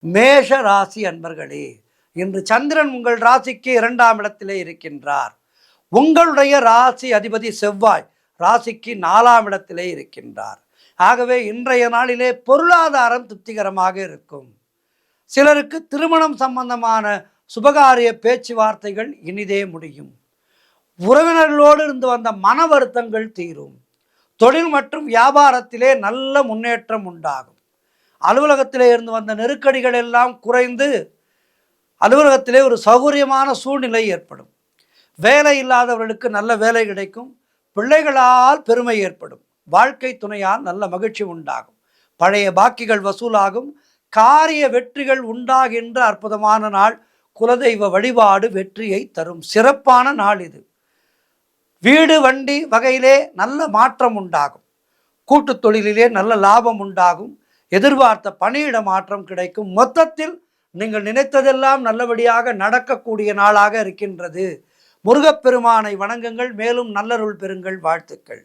மேஷ ராசி அன்பர்களே, இன்று சந்திரன் உங்கள் ராசிக்கு 2ஆம் இடத்திலே இருக்கின்றார். உங்களுடைய ராசி அதிபதி செவ்வாய் ராசிக்கு 4ஆம் இடத்திலே இருக்கின்றார். ஆகவே இன்றைய நாளிலே பொருளாதாரம் திருப்திகரமாக இருக்கும். சிலருக்கு திருமணம் சம்பந்தமான சுபகாரிய பேச்சுவார்த்தைகள் இனிதே முடியும். உறவினர்களோடு இருந்து வந்த மன வருத்தங்கள் தீரும். தொழில் மற்றும் வியாபாரத்திலே நல்ல முன்னேற்றம் உண்டாகும். அலுவலகத்திலே இருந்து வந்த நெருக்கடிகள் எல்லாம் குறைந்து அலுவலகத்திலே ஒரு சௌகரியமான சூழ்நிலை ஏற்படும். வேலை இல்லாதவர்களுக்கு நல்ல வேலை கிடைக்கும். பிள்ளைகளால் பெருமை ஏற்படும். வாழ்க்கை துணையால் நல்ல மகிழ்ச்சி உண்டாகும். பழைய பாக்கிகள் வசூலாகும். காரிய வெற்றிகள் உண்டாகின்ற அற்புதமான நாள். குலதெய்வ வழிபாடு வெற்றியை தரும் சிறப்பான நாள் இது. வீடு வண்டி வகையிலே நல்ல மாற்றம் உண்டாகும். கூட்டு தொழிலிலே நல்ல லாபம் உண்டாகும். எதிர்பார்த்த பணியிட மாற்றம் கிடைக்கும். மொத்தத்தில் நீங்கள் நினைத்ததெல்லாம் நல்லபடியாக நடக்கக்கூடிய நாளாக இருக்கின்றது. முருகப்பெருமானை வணங்குங்கள். மேலும் நல்லருள் பெறுங்கள். வாழ்த்துக்கள்.